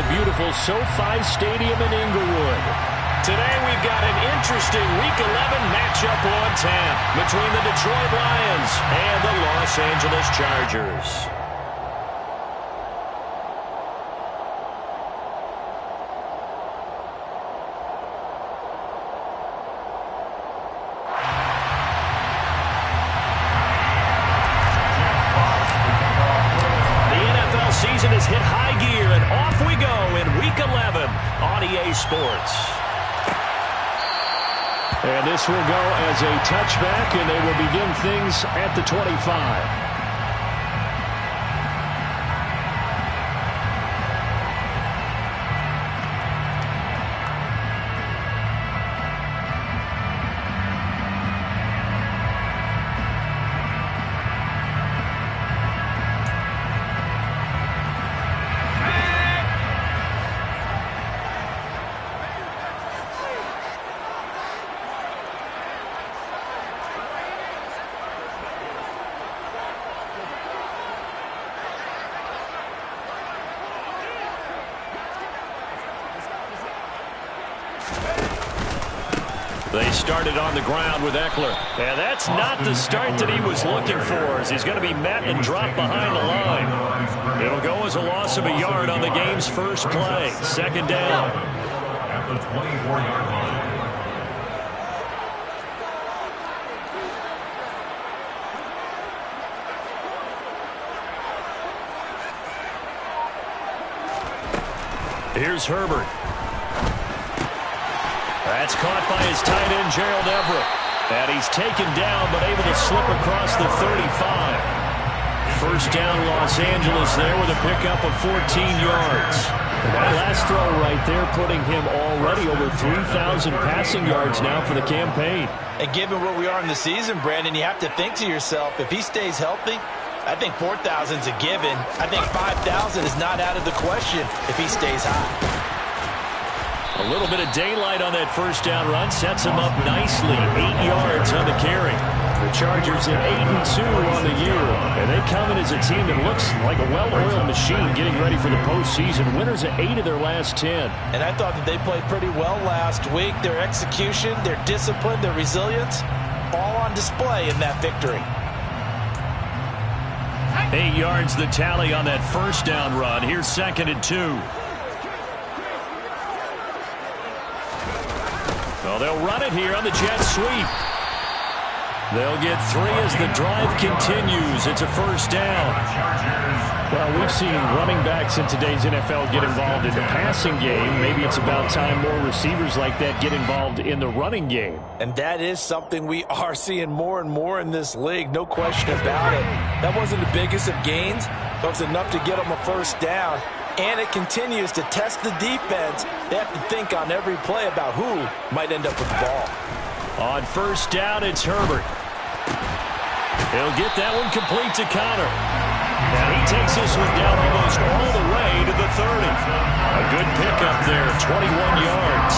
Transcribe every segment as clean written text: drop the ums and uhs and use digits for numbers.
the beautiful SoFi Stadium in Inglewood. Today we've got an interesting Week 11 matchup on tap between the Detroit Lions and the Los Angeles Chargers. Season has hit high gear, and off we go in Week 11 on EA Sports. And this will go as a touchback, and they will begin things at the 25. They started on the ground with Eckler. And that's not the start that he was looking for, as he's going to be met and dropped behind the line. It'll go as a loss of a yard on the game's first play. Second down. At the 24-yard line. Here's Herbert. That's caught by his tight end, Gerald Everett. And he's taken down, but able to slip across the 35. First down, Los Angeles there with a pickup of 14 yards. That last throw right there putting him already over 3,000 passing yards now for the campaign. And given where we are in the season, Brandon, you have to think to yourself, if he stays healthy, I think 4,000 is a given. I think 5,000 is not out of the question if he stays high. A little bit of daylight on that first down run sets him up nicely. 8 yards on the carry. The Chargers at 8-2 on the year. And they come in as a team that looks like a well-oiled machine getting ready for the postseason. Winners at 8 of their last 10. And I thought that they played pretty well last week. Their execution, their discipline, their resilience, all on display in that victory. 8 yards the tally on that first down run. Here's 2nd and 2. Well, they'll run it here on the jet sweep. They'll get 3 as the drive continues. It's a first down. Well, we've seen running backs in today's NFL get involved in the passing game. Maybe it's about time more receivers like that get involved in the running game. And that is something we are seeing more and more in this league. No question about it. That wasn't the biggest of gains, but it was enough to get them a first down. And it continues to test the defense. They have to think on every play about who might end up with the ball. On first down, it's Herbert. He'll get that one complete to Connor. And he takes this one down almost all the way to the 30. A good pickup there, 21 yards.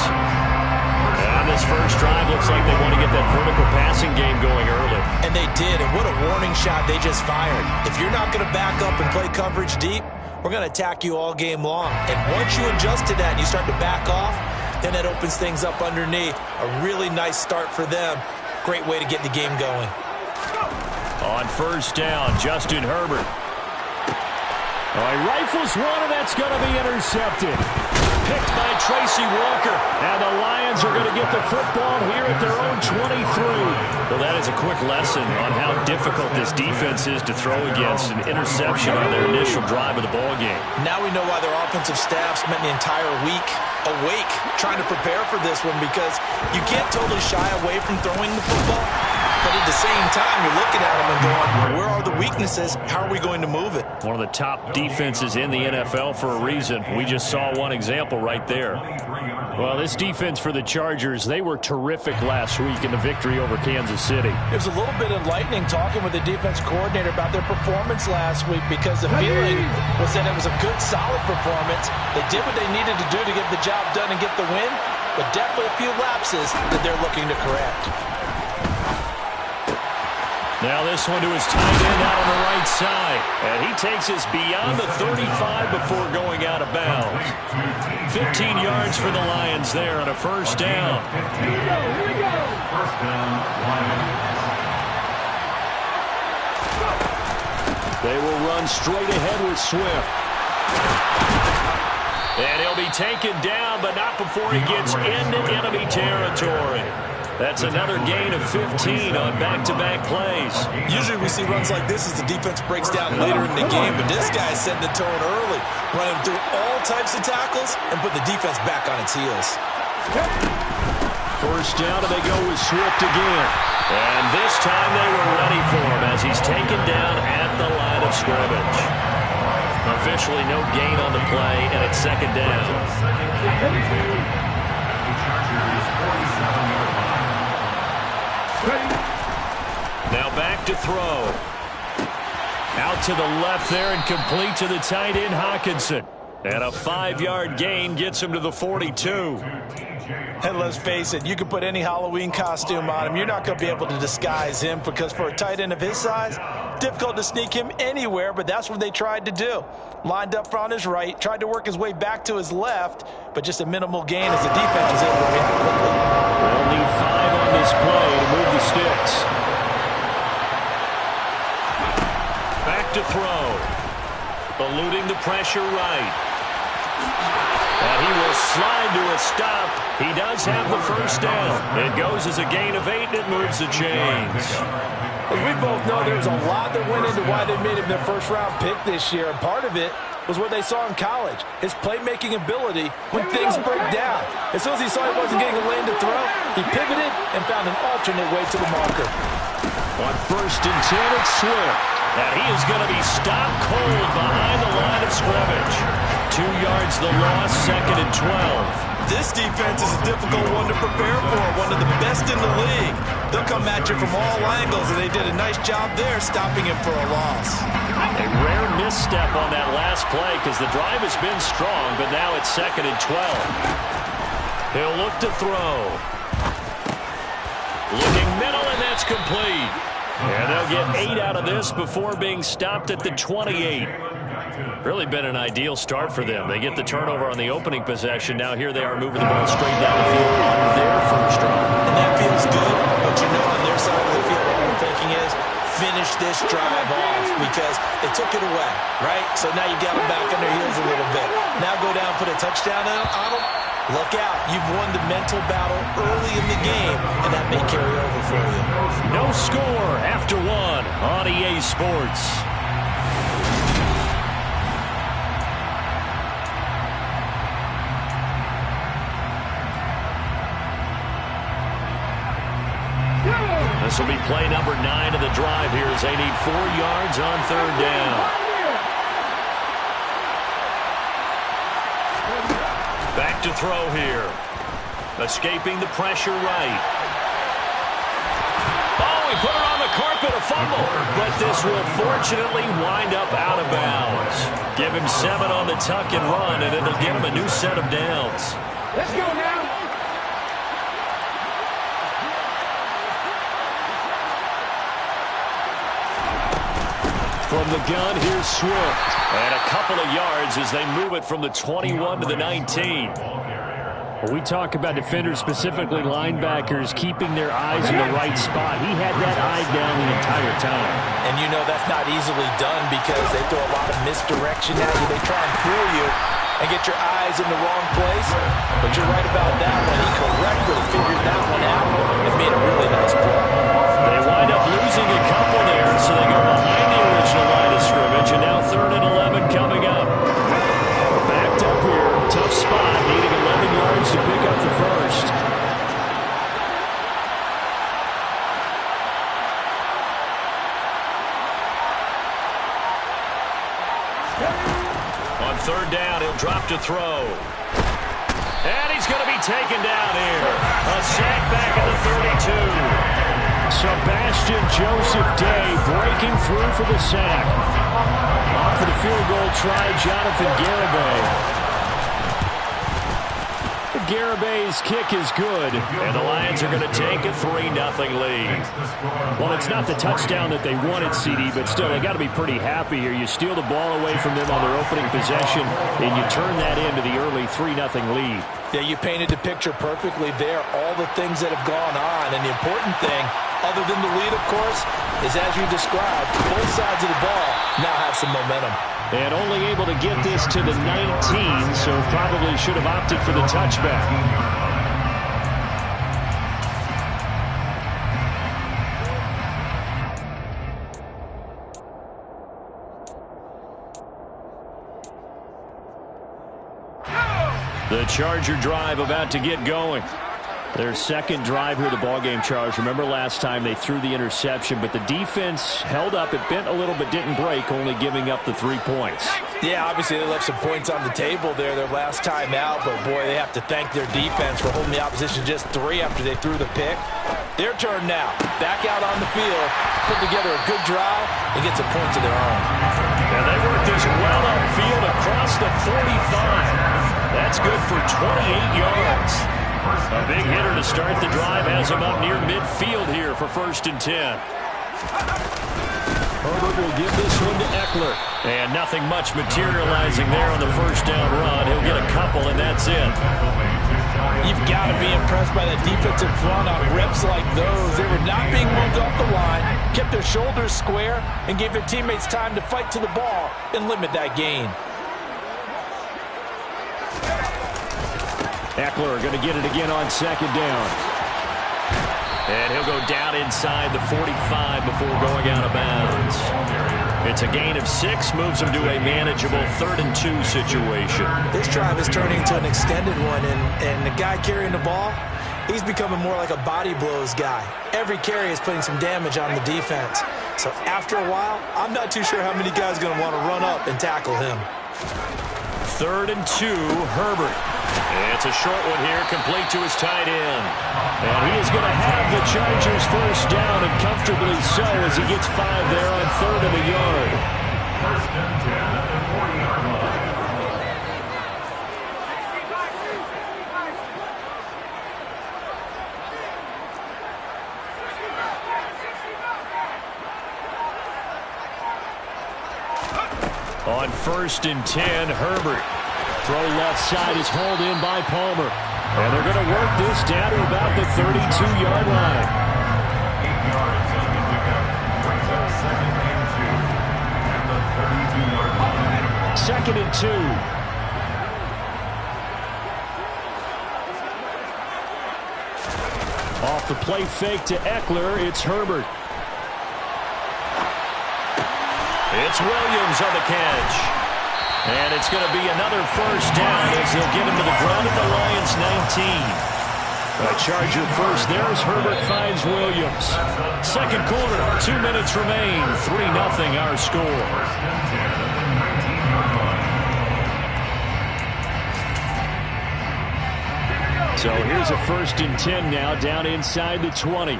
And this first drive looks like they want to get that vertical passing game going early. And they did, and what a warning shot they just fired. If you're not going to back up and play coverage deep, we're going to attack you all game long. And once you adjust to that and you start to back off, then it opens things up underneath. A really nice start for them. Great way to get the game going. On first down, Justin Herbert. Oh, he rifles one, and that's going to be intercepted. Picked by Tracy Walker. And the Lions are going to get the football here at their own 23. Well, that is a quick lesson on how difficult this defense is to throw against. An interception on their initial drive of the ballgame. Now we know why their offensive staff spent the entire week awake trying to prepare for this one, because you can't totally shy away from throwing the football. But at the same time, you're looking at them and going, where are the weaknesses? How are we going to move it? One of the top defenses in the NFL for a reason. We just saw one example right there. Well, this defense for the Chargers, they were terrific last week in the victory over Kansas City. It was a little bit enlightening talking with the defense coordinator about their performance last week, because the feeling was that it was a good, solid performance. They did what they needed to do to get the job done and get the win, but definitely a few lapses that they're looking to correct. Now this one to his tight end out on the right side. And he takes us beyond the 35 before going out of bounds. 15 yards for the Lions there on a first down. Here we go. First down, Lions. They will run straight ahead with Swift. And he'll be taken down, but not before he gets into enemy territory. That's another gain of 15 on back-to-back plays. Usually we see runs like this as the defense breaks down later in the game, but this guy set the tone early, running through all types of tackles and put the defense back on its heels. First down, and they go with Swift again. And this time they were ready for him as he's taken down at the line of scrimmage. Officially no gain on the play, and it's second down. Now back to throw. Out to the left there and complete to the tight end Hockenson. And a 5-yard gain gets him to the 42. And let's face it, you can put any Halloween costume on him. You're not going to be able to disguise him because for a tight end of his size, difficult to sneak him anywhere, but that's what they tried to do. Lined up on his right, tried to work his way back to his left, but just a minimal gain as the defense was able to react quickly. They'll need 5 on this play to move the sticks. Back to throw. Eluding the pressure right. And he will slide to a stop. He does have the first down. It goes as a gain of 8, and it moves the chains. As we both know, there's a lot that went into why they made him their first-round pick this year, and part of it was what they saw in college, his playmaking ability when things break down. As soon as he saw he wasn't getting a lane to throw, he pivoted and found an alternate way to the marker. On first and 10, it's Swift. And he is going to be stopped cold behind the line of scrimmage. 2 yards the loss, second and 12. This defense is a difficult one to prepare for, one of the best in the league. They'll come at you from all angles, and they did a nice job there stopping him for a loss. A rare misstep on that last play because the drive has been strong, but now it's second and 12. He'll look to throw. Looking middle, and that's complete. And they'll get 8 out of this before being stopped at the 28. Really been an ideal start for them. They get the turnover on the opening possession. Now here they are moving the ball straight down the field on their first drive. And that feels good, but you know on their side of the field what they're thinking is finish this drive off because they took it away, right? So now you got them back on their heels a little bit. Now go down and put a touchdown on them. Look out. You've won the mental battle early in the game, and that may carry over for you. No score after 1 on EA Sports. This will be play number 9 of the drive here as they need 4 yards on third down. Back to throw here. Escaping the pressure right. Oh, he put it on the carpet, a fumble. But this will fortunately wind up out of bounds. Give him 7 on the tuck and run, and it'll give him a new set of downs. Let's go now. From the gun, here's Swift. And a couple of yards as they move it from the 21 to the 19. Well, we talk about defenders, specifically linebackers, keeping their eyes in the right spot. He had that eye down the entire time. And you know that's not easily done because they throw a lot of misdirection at you. They try and fool you and get your eyes in the wrong place. But you're right about that one. He correctly figured that one out and made a really nice play. They wind up losing a couple there, so they go behind the original line of scrimmage, and now 3rd and 11 coming up. Backed up here, tough spot, needing 11 yards to pick up the first. On 3rd down, he'll drop to throw. And he's going to be taken down here. A sack back at the 32. Sebastian Joseph Day breaking through for the sack. Off of the field goal try, Jonathan Garibay. Garabay's kick is good, and the Lions are going to take a 3-0 lead. Well, it's not the touchdown that they wanted, CD, but still, they got to be pretty happy here. You steal the ball away from them on their opening possession, and you turn that into the early 3-0 lead. Yeah, you painted the picture perfectly there, all the things that have gone on, and the important thing, other than the lead, of course, is as you described, both sides of the ball now have some momentum. And only able to get this to the 19, so probably should have opted for the touchback. The Charger drive about to get going. Their second drive here, the ballgame, Charles. Remember last time they threw the interception, but the defense held up. It bent a little but didn't break, only giving up the 3 points. Yeah, obviously they left some points on the table there their last time out, but boy, they have to thank their defense for holding the opposition just 3 after they threw the pick. Their turn now. Back out on the field, put together a good drive, and get some points of their own. And they work this well upfield across the 45. That's good for 28 yards. A big hitter to start the drive has him up near midfield here for 1st and 10. Herbert will give this one to Eckler. And nothing much materializing there on the first down run. He'll get a couple, and that's it. You've got to be impressed by that defensive front on reps like those. They were not being moved off the line, kept their shoulders square, and gave their teammates time to fight to the ball and limit that gain. Eckler going to get it again on 2nd down. And he'll go down inside the 45 before going out of bounds. It's a gain of 6, moves him to a manageable 3rd and 2 situation. This drive is turning into an extended one, and the guy carrying the ball, he's becoming more like a body blows guy. Every carry is putting some damage on the defense. So after a while, I'm not too sure how many guys are going to want to run up and tackle him. 3rd and 2, Herbert. It's a short one here, complete to his tight end. And he is going to have the Chargers first down, and comfortably so, as he gets 5 there on 3rd and a yard. 1st and 10 at the 40-yard line. On 1st and 10, Herbert. Throw left side is hauled in by Palmer. And they're going to work this down to about the 32-yard line. 8 yards on the pickup. Brings up 2nd and 2 at the 32-yard line. 2nd and 2. Off the play fake to Eckler, it's Herbert. It's Williams on the catch. And it's going to be another first down as they'll get him to the ground at the Lions' 19. A Charger first there as Herbert finds Williams. 2nd quarter, 2 minutes remain. 3-0 our score. 1st and 10 at the 19-yard line. So here's a 1st and 10 now, down inside the 20.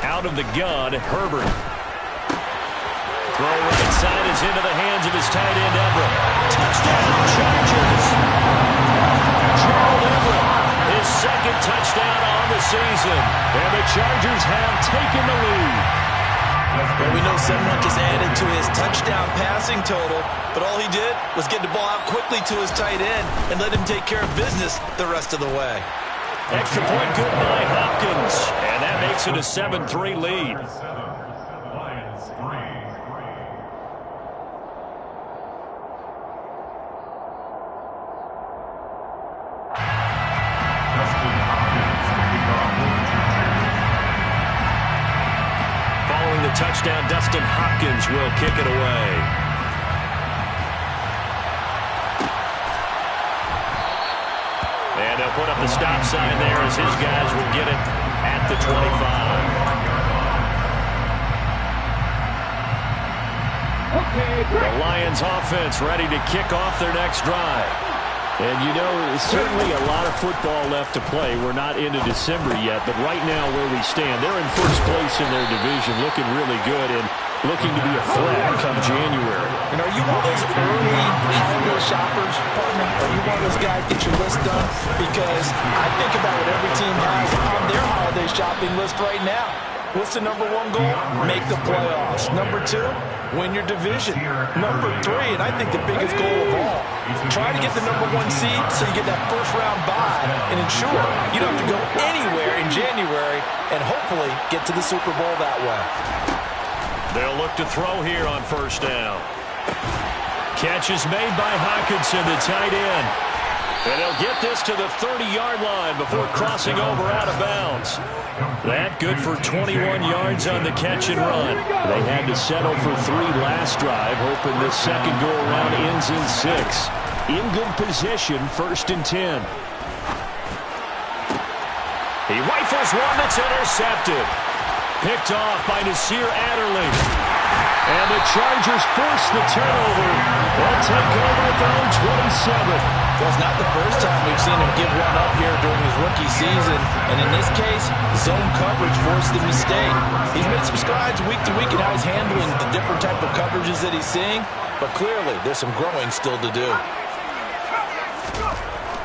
Out of the gun, Herbert. Throw right side is into the hands of his tight end, Everett. Touchdown, Chargers! Gerald Everett, his 2nd touchdown on the season. And the Chargers have taken the lead. Well, we know someone just added to his touchdown passing total, but all he did was get the ball out quickly to his tight end and let him take care of business the rest of the way. Extra point good by Hopkins, and that makes it a 7-3 lead. Lions 3. Dustin Hopkins to kick off for the Chargers. Following the touchdown, Dustin Hopkins will kick it away. And they'll put up the stop sign there as his guys will get it at the 25. The Lions offense ready to kick off their next drive. And you know, certainly a lot of football left to play. We're not into December yet, but right now where we stand, they're in first place in their division, looking really good and looking to be a threat come January. And are you you one of those early holiday shoppers, partner? Are you one of those guys get your list done? Because I think about what every team has on their holiday shopping list right now. What's the number one goal? Make the playoffs. Number two, win your division. Number three, and I think the biggest goal of all, try to get the number one seed so you get that first round bye and ensure you don't have to go anywhere in January and hopefully get to the Super Bowl that way. They'll look to throw here on first down. Catch is made by Hockenson, the tight end. And they'll get this to the 30-yard line before crossing over out of bounds. That good for 21 yards on the catch and run. They had to settle for 3 last drive, hoping this second go-around ends in 6. In good position, 1st and 10. He rifles one that's intercepted. Picked off by Nasir Adderley. And the Chargers force the turnover. They'll take over at their own 27. Well, it's not the first time we've seen him give one up here during his rookie season. And in this case, zone coverage forced the mistake. He's made some strides week to week in how he's handling the different type of coverages that he's seeing. But clearly, there's some growing still to do.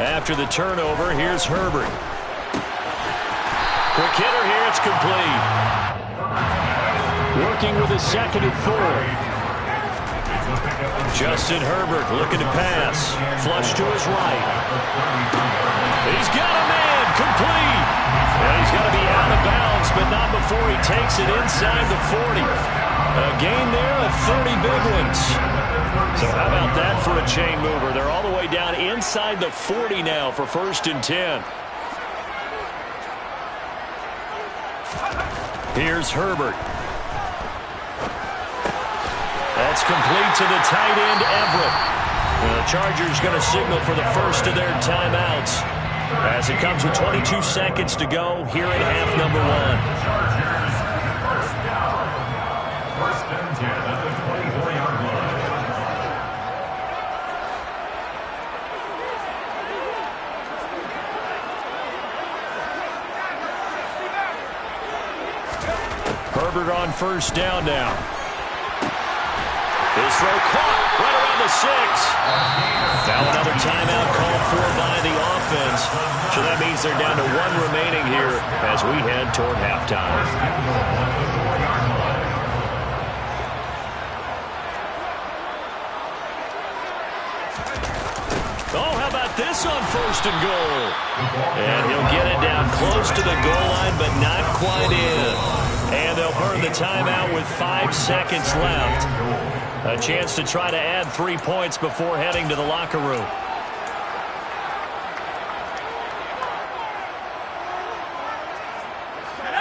After the turnover, here's Herbert. Quick hitter here, it's complete. Working with a 2nd and 4. Justin Herbert looking to pass. Flush to his right. He's got a man, complete. And he's got to be out of bounds, but not before he takes it inside the 40. A gain there of 30 big ones. So how about that for a chain mover? They're all the way down inside the 40 now for 1st and 10. Here's Herbert. That's complete to the tight end, Everett. The Chargers going to signal for the first of their timeouts as it comes with 22 seconds to go here in half number 1. First down. 1st and 10 at the 24-yard line. Herbert on first down now. His throw caught right around the 6. Now another timeout called for by the offense. So that means they're down to 1 remaining here as we head toward halftime. Oh, how about this on 1st and goal? And he'll get it down close to the goal line, but not quite in. And they'll burn the timeout with 5 seconds left. A chance to try to add 3 points before heading to the locker room.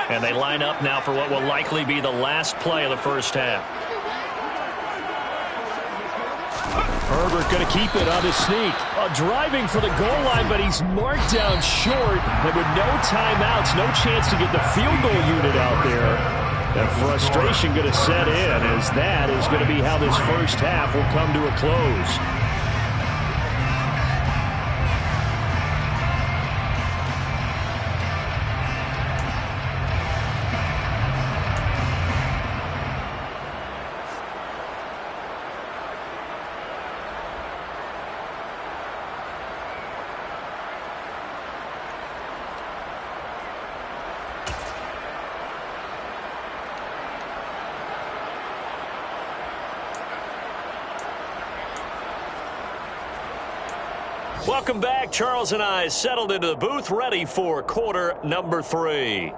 And they line up now for what will likely be the last play of the first half. Herbert going to keep it on his sneak. Driving for the goal line, but he's marked down short. And with no timeouts, no chance to get the field goal unit out there. That frustration going to set in as that is going to be how this first half will come to a close. Welcome back. Charles and I settled into the booth, ready for quarter number 3.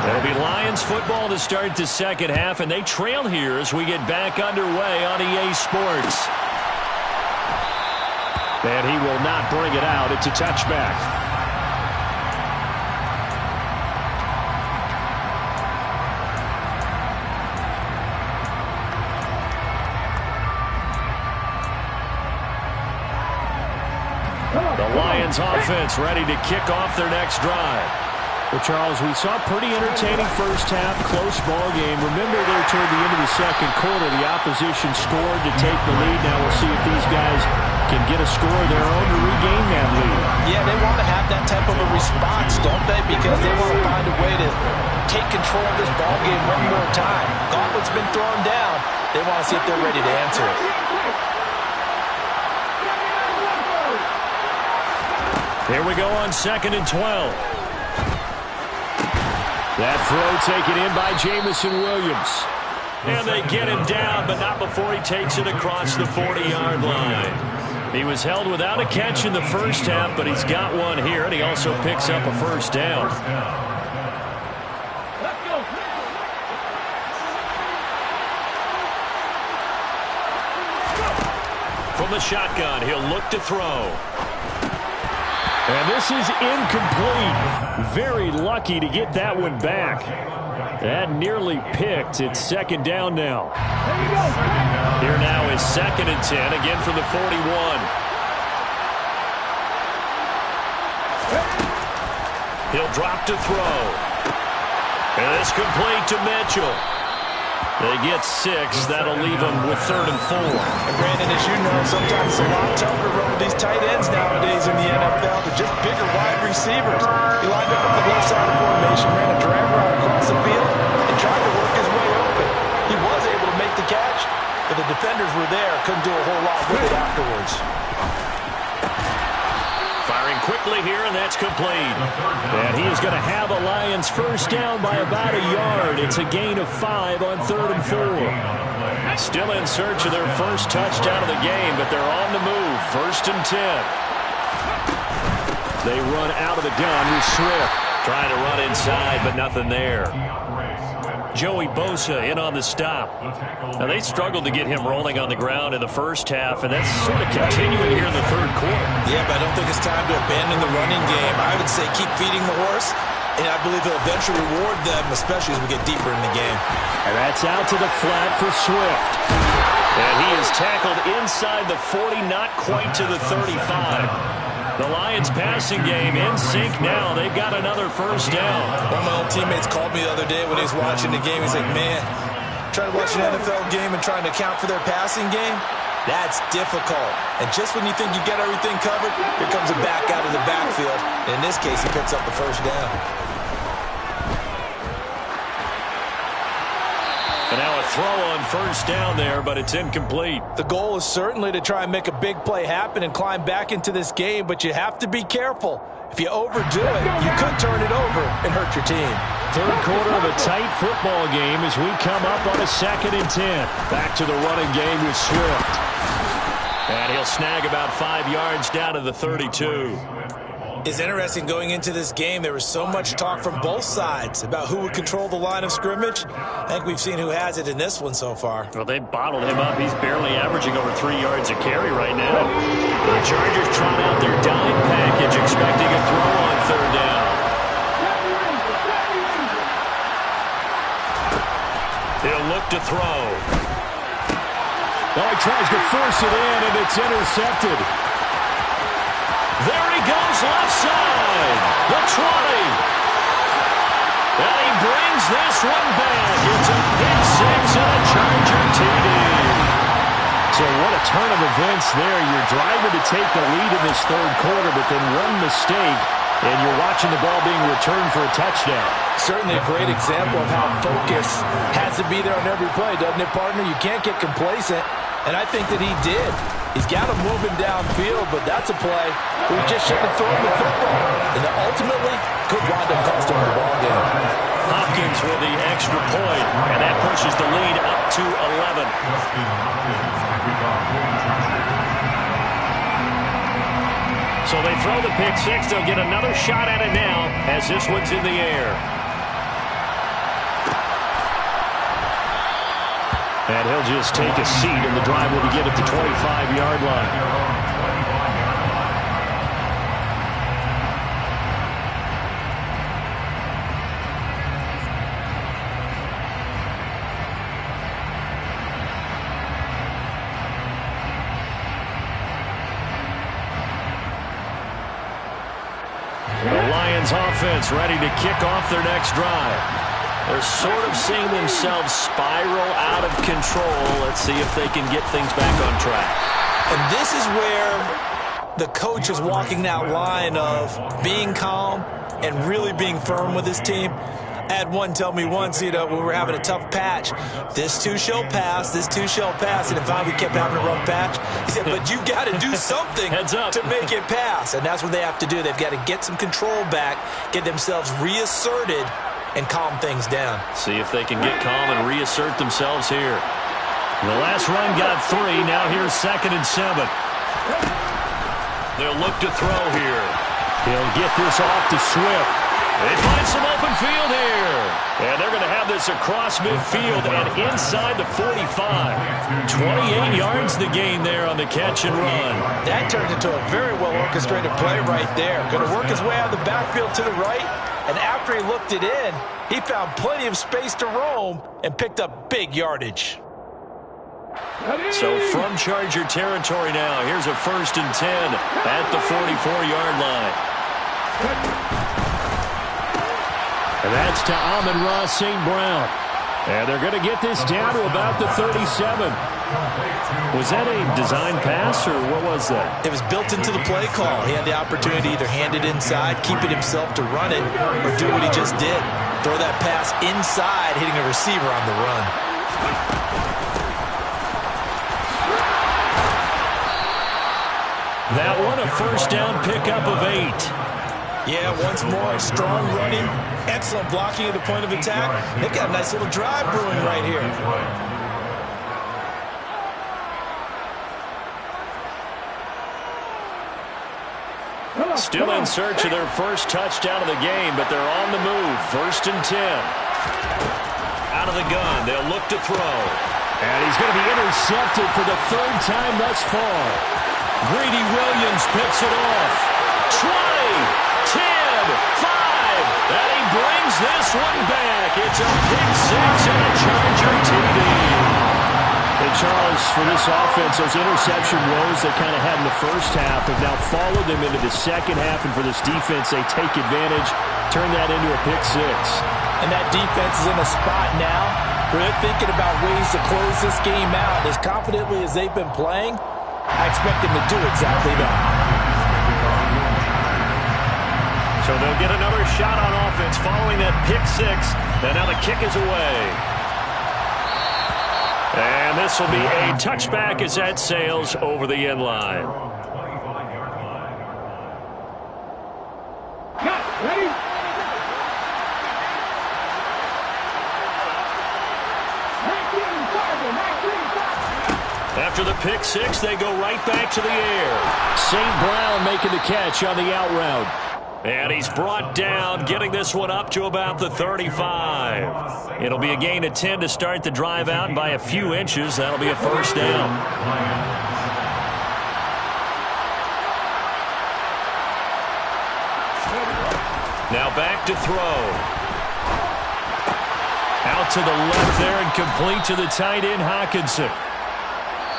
It'll be Lions football to start the second half, and they trail here as we get back underway on EA Sports. And he will not bring it out. It's a touchback. The Lions offense ready to kick off their next drive. Well, Charles, we saw a pretty entertaining first half, close ball game. Remember there toward the end of the second quarter, the opposition scored to take the lead. Now we'll see if these guys and get a score of their own to regain that lead. Yeah, they want to have that type of a response, don't they? Because they want to find a way to take control of this ball game one more time. Gauntlet's been thrown down. They want to see if they're ready to answer it. Here we go on 2nd and 12. That throw taken in by Jameson Williams. And they get him down, but not before he takes it across the 40-yard line. He was held without a catch in the first half, but he's got one here, and he also picks up a first down. From the shotgun, he'll look to throw. And this is incomplete. Very lucky to get that one back. That nearly picked. It's 2nd down now. Here now is 2nd and 10, again from the 41. He'll drop to throw. And it's complete to Mitchell. They get 6. That'll leave them with 3rd and 4. And Brandon, as you know, sometimes it's a lot tougher to run with these tight ends nowadays in the NFL. They're just bigger wide receivers. He lined up on the left side of the formation, ran a drag route across the field, and tried to work his way open. He was able to make the catch, but the defenders were there. Couldn't do a whole lot with it afterwards. Firing quickly here, and that's complete. And he is going to have a Lions first down by about a yard. It's a gain of 5 on 3rd and 4. Still in search of their first touchdown of the game, but they're on the move. 1st and 10. They run out of the gun with Swift. Trying to run inside, but nothing there. Joey Bosa in on the stop. Now, they struggled to get him rolling on the ground in the first half, and that's sort of continuing here in the 3rd quarter. Yeah, but I don't think it's time to abandon the running game. I would say keep feeding the horse, and I believe he'll eventually reward them, especially as we get deeper in the game. And that's out to the flat for Swift. And he is tackled inside the 40, not quite to the 35. The Lions passing game in sync now. They've got another first down. One of my old teammates called me the other day when he was watching the game. He's like, man, trying to watch an NFL game and trying to account for their passing game, that's difficult. And just when you think you get everything covered, here comes a back out of the backfield. And in this case, he picks up the first down. And now a throw on first down there, but it's incomplete. The goal is certainly to try and make a big play happen and climb back into this game, but you have to be careful. If you overdo it, you could turn it over and hurt your team. 3rd quarter of a tight football game as we come up on a 2nd and 10. Back to the running game with Swift. And he'll snag about 5 yards down to the 32. It's interesting going into this game. There was so much talk from both sides about who would control the line of scrimmage. I think we've seen who has it in this one so far. Well, they bottled him up. He's barely averaging over 3 yards a carry right now. The Chargers trot out their dime package, expecting a throw on 3rd down. He'll look to throw. Oh, he tries to force it in, and it's intercepted. There he goes, left side. The 20. And he brings this one back. It's a pick 6 and a Charger TD. So what a turn of events there. You're driving to take the lead in this 3rd quarter, but then one mistake, and you're watching the ball being returned for a touchdown. Certainly a great example of how focus has to be there on every play, doesn't it, partner? You can't get complacent, and I think that he did. He's got him moving downfield, but that's a play where he just shouldn't have thrown the football. And that ultimately could wind up costing him the ball game. Hopkins with the extra point, and that pushes the lead up to 11. So they throw the pick 6. They'll get another shot at it now as this one's in the air. And he'll just take a seat, and the drive will begin at the 25-yard line. The Lions offense ready to kick off their next drive. They're sort of seeing themselves spiral out of control. Let's see if they can get things back on track. And this is where the coach is walking that line of being calm and really being firm with his team. I had one tell me once, when we were having a tough patch, this too shall pass, this too shall pass. And if we kept having a rough patch, he said, but you got to do something to make it pass. And that's what they have to do. They've got to get some control back, get themselves reasserted, and calm things down. See if they can get calm and reassert themselves here. The last run got 3. Now here's 2nd and 7. They'll look to throw here. He'll get this off to Swift. They find some open field here. And they're going to have this across midfield and inside the 45. 28 yards the gain there on the catch and run. That turned into a very well-orchestrated play right there. Going to work his way out of the backfield to the right. And after he looked it in, he found plenty of space to roam and picked up big yardage. So from Charger territory now, here's a 1st and 10 at the 44-yard line. And that's to Amon-Ra St. Brown. And they're going to get this down to about the 37. Was that a design pass, or what was that? It was built into the play call. He had the opportunity to either hand it inside, keep it himself to run it, or do what he just did. Throw that pass inside, hitting a receiver on the run. That one a 1st down pickup of 8. Yeah, once more, strong running, excellent blocking at the point of attack. They've got a nice little drive brewing right here. Still in search of their first touchdown of the game, but they're on the move. 1st and 10. Out of the gun, they'll look to throw. And he's going to be intercepted for the 3rd time thus far. Greedy Williams picks it off. 20. 10, 5, and he brings this one back. It's a pick 6 and a Charger TD. And Charles, for this offense, those interception woes they kind of had in the first half have now followed them into the second half, and for this defense, they take advantage, turn that into a pick 6. And that defense is in a spot now where they're thinking about ways to close this game out. As confidently as they've been playing, I expect them to do exactly that. So they'll get another shot on offense following that pick 6. And now the kick is away. And this will be a touchback as that sails over the end line. Ready? After the pick 6, they go right back to the air. St. Brown making the catch on the out route. And he's brought down, getting this one up to about the 35. It'll be a gain of 10 to start the drive out, and by a few inches, that'll be a 1st down. Now back to throw. Out to the left there and complete to the tight end, Hockenson.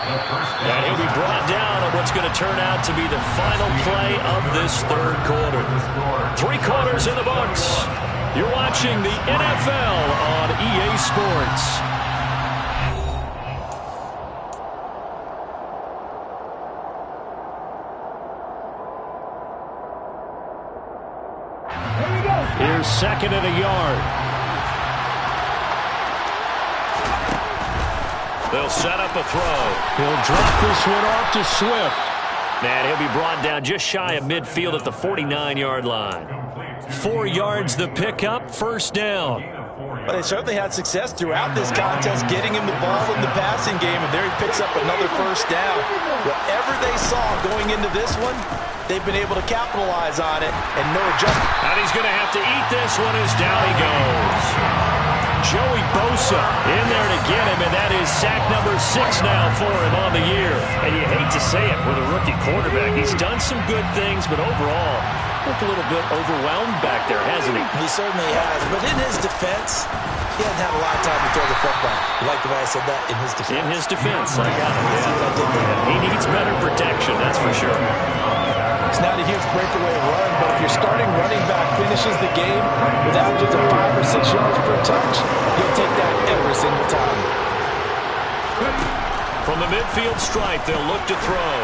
And he'll be brought down on what's going to turn out to be the final play of this 3rd quarter. 3 quarters in the books. You're watching the NFL on EA Sports. Here's 2nd and a yard. They'll set up a throw. He'll drop this one off to Swift. And he'll be brought down just shy of midfield at the 49-yard line. 4 yards the pickup, 1st down. Well, they certainly had success throughout this contest getting him the ball in the passing game, and there he picks up another 1st down. Whatever they saw going into this one, they've been able to capitalize on it, and no adjustment. And he's going to have to eat this one as down he goes. Joey Bosa in there to get him, and that is sack number 6 now for him on the year. And you hate to say it with a rookie quarterback. He's done some good things, but overall, looked a little bit overwhelmed back there, hasn't he? He certainly has, but in his defense, he hasn't had a lot of time to throw the football. You like the way I said that? In his defense. In his defense, I got it. See what I did there? He needs better protection, that's for sure. It's not a huge breakaway run, but if your starting running back finishes the game with averages of 5 or 6 yards per touch, you'll take that every single time. From the midfield stripe, they'll look to throw.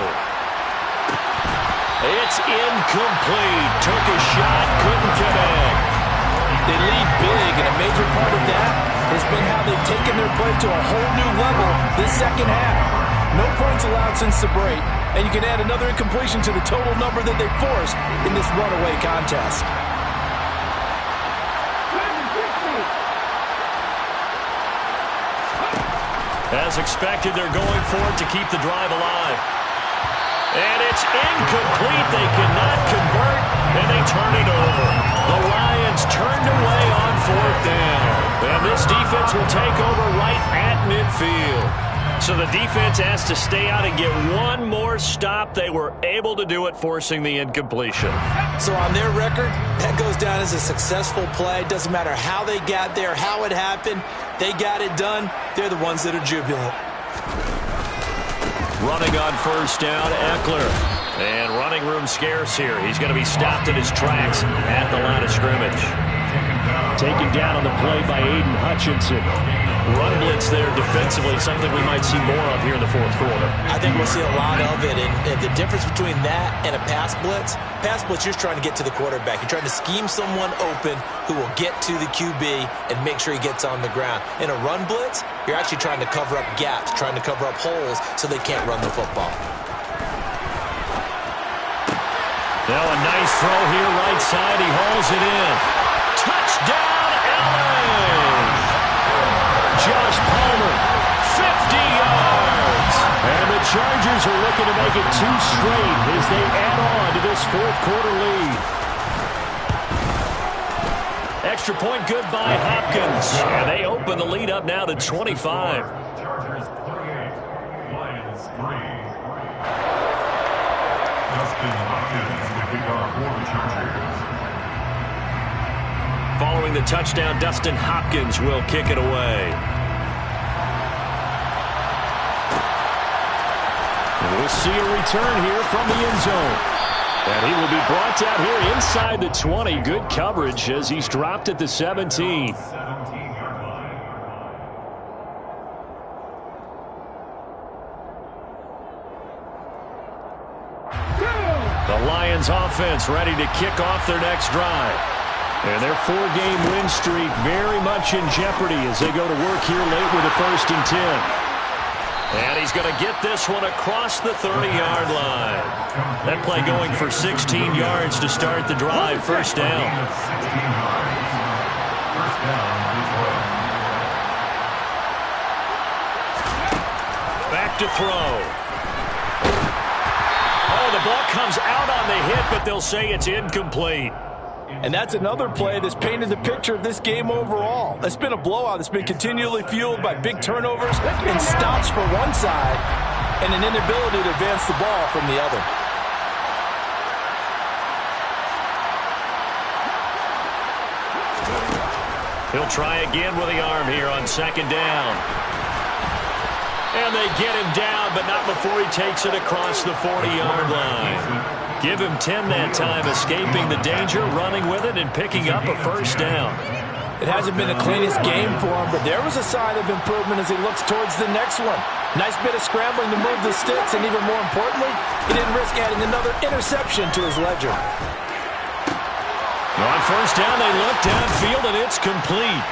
It's incomplete. Took a shot, couldn't connect. They lead big, and a major part of that has been how they've taken their play to a whole new level this second half. No points allowed since the break, and you can add another incompletion to the total number that they forced in this runaway contest. As expected, they're going for it to keep the drive alive. And it's incomplete. They cannot convert, and they turn it over. The Lions turned away on 4th down. And this defense will take over right at midfield. So the defense has to stay out and get one more stop. They were able to do it, forcing the incompletion. So on their record, that goes down as a successful play. Doesn't matter how they got there, how it happened. They got it done. They're the ones that are jubilant. Running on 1st down, Eckler. And running room scarce here. He's going to be stopped in his tracks at the line of scrimmage. Taken down on the play by Aiden Hutchinson. Run blitz there defensively, something we might see more of here in the 4th quarter. I think we'll see a lot of it, and the difference between that and a pass blitz, you're trying to get to the quarterback. You're trying to scheme someone open who will get to the QB and make sure he gets on the ground. In a run blitz, you're actually trying to cover up gaps, trying to cover up holes so they can't run the football. Now a nice throw here, right side. He hauls it in. Touchdown, LA! Josh Palmer, 50 yards. And the Chargers are looking to make it 2 straight as they add on to this 4th quarter lead. Extra point good by Hopkins. And they open the lead up now to 25. Chargers 38, Lions 3. Justin Hopkins to kick off for the Chargers. Following the touchdown, Dustin Hopkins will kick it away. We'll see a return here from the end zone. And he will be brought down here inside the 20. Good coverage as he's dropped at the 17. 17-yard line. The Lions offense ready to kick off their next drive. And their 4-game win streak very much in jeopardy as they go to work here late with a 1st and 10. And he's going to get this one across the 30-yard line. That play going for 16 yards to start the drive. 1st down. 16 yards. 1st down, Detroit. Back to throw. Oh, the ball comes out on the hit, but they'll say it's incomplete. And that's another play that's painted the picture of this game overall. It's been a blowout that's been continually fueled by big turnovers and stops for one side and an inability to advance the ball from the other. He'll try again with the arm here on 2nd down. And they get him down, but not before he takes it across the 40-yard line. Give him 10 that time, escaping the danger, running with it, and picking up a 1st down. It hasn't been the cleanest game for him, but there was a sign of improvement as he looks towards the next one. Nice bit of scrambling to move the sticks, and even more importantly, he didn't risk adding another interception to his ledger. On 1st down, they look downfield, and it's complete.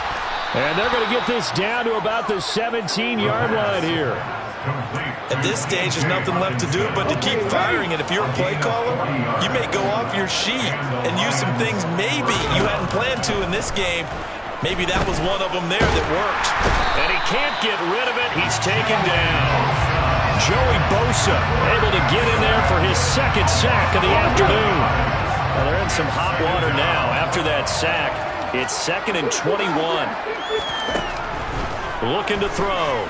And they're going to get this down to about the 17-yard line here. At this stage, there's nothing left to do but to keep firing. And if you're a play caller, you may go off your sheet and use some things maybe you hadn't planned to in this game. Maybe that was one of them there that worked. And he can't get rid of it. He's taken down. Joey Bosa able to get in there for his 2nd sack of the afternoon. Well, they're in some hot water now after that sack. It's 2nd and 21. Looking to throw.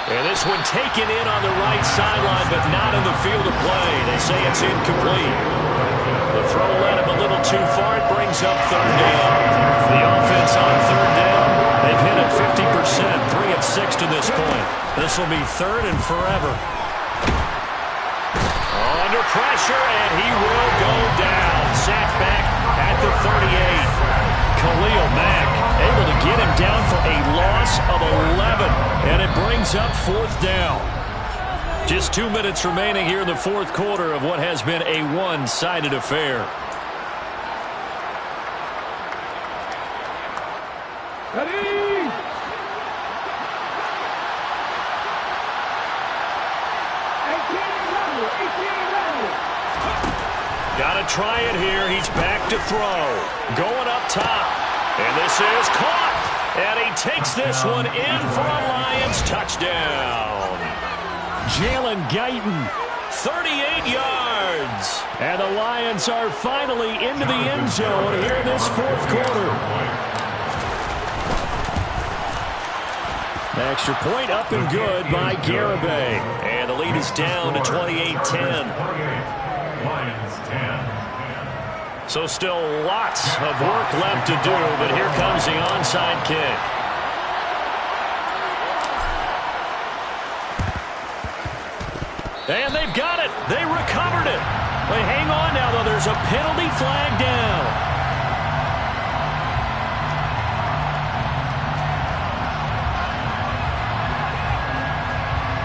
And this one taken in on the right sideline, but not in the field of play. They say it's incomplete. The throw led him a little too far. It brings up 3rd down. The offense on 3rd down, they've hit it 50%, 3 of 6 to this point. This will be 3rd and forever. Under pressure, and he will go down. Sacked back at the 38. Khalil Mack able to get him down for a loss of 11. And it brings up 4th down. Just 2 minutes remaining here in the 4th quarter of what has been a one-sided affair. Ready? Got to try it here. He's back to throw. Going up top. And this is caught. And he takes this one in for a Lions touchdown. Jalen Guyton, 38 yards. And the Lions are finally into the end zone here in this 4th quarter. Extra point up and good by Garibay. And the lead is down to 28-10. Lions 10. So still lots of work left to do, but here comes the onside kick. And they've got it. They recovered it. They hang on now, though. There's a penalty flag down.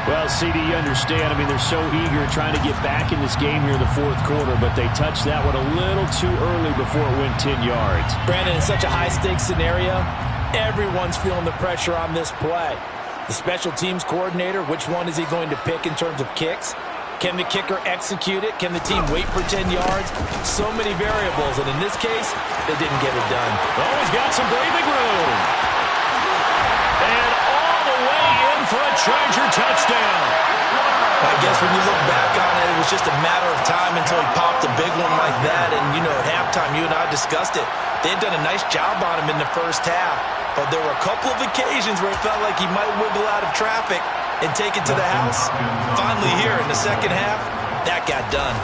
Well, CD, you understand. I mean, they're so eager trying to get back in this game here in the 4th quarter, but they touched that one a little too early before it went 10 yards. Brandon, in such a high-stakes scenario, everyone's feeling the pressure on this play. The special teams coordinator, which one is he going to pick in terms of kicks? Can the kicker execute it? Can the team wait for 10 yards? So many variables, and in this case, they didn't get it done. Oh, he's got some breathing room. And all the way in for a Charger touchdown. I guess when you look back on it, it was just a matter of time until he popped a big one like that. And, you know, at halftime, you and I discussed it. They had done a nice job on him in the first half. But there were a couple of occasions where it felt like he might wiggle out of traffic and take it to the house. Finally here in the second half, that got done.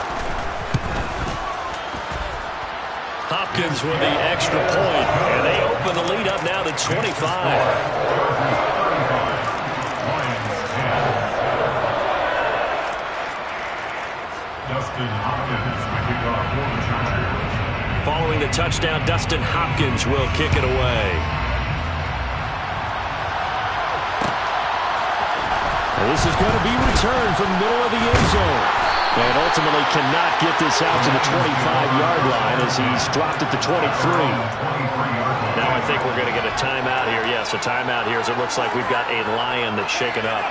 Hopkins with the extra point, and they open the lead up now to 25. Dustin Hopkins, the kickoff for the Chargers. Following the touchdown, Dustin Hopkins will kick it away. This is going to be returned from the middle of the end zone. And ultimately cannot get this out to the 25-yard line as he's dropped at the 23. Now I think we're going to get a timeout here. Yes, a timeout here as it looks like we've got a Lion that's shaken up.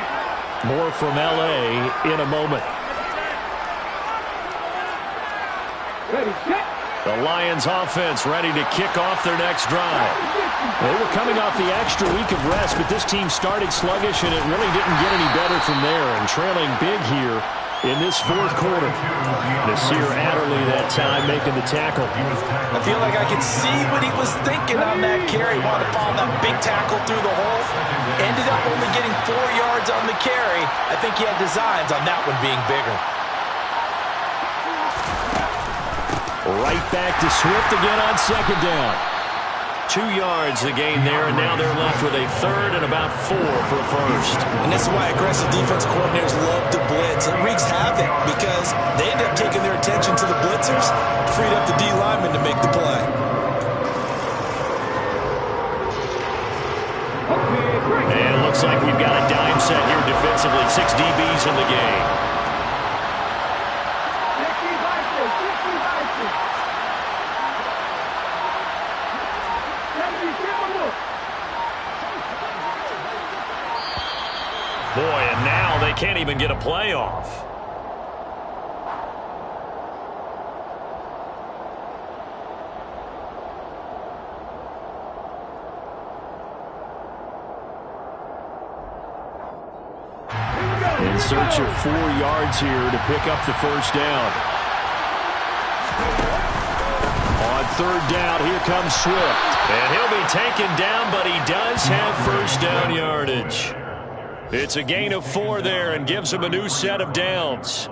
More from L.A. in a moment. The Lions offense ready to kick off their next drive. They were coming off the extra week of rest, but this team started sluggish, and it really didn't get any better from there. And trailing big here in this 4th quarter. Nasir Adderley that time making the tackle. I feel like I could see what he was thinking on that carry. Wanted to follow that big tackle through the hole. Ended up only getting 4 yards on the carry. I think he had designs on that one being bigger. Right back to Swift again on second down. 2 yards the gain there, and now they're left with a third and about 4 for a first. And this is why aggressive defense coordinators love to blitz. It wreaks havoc because they end up taking their attention to the blitzers, freed up the D lineman to make the play. And it looks like we've got a dime set here defensively. 6 DBs in the game. Boy, and now they can't even get a playoff. In search of 4 yards here to pick up the first down. On third down, here comes Swift. And he'll be taken down, but he does have first down yardage. It's a gain of 4 there and gives him a new set of downs.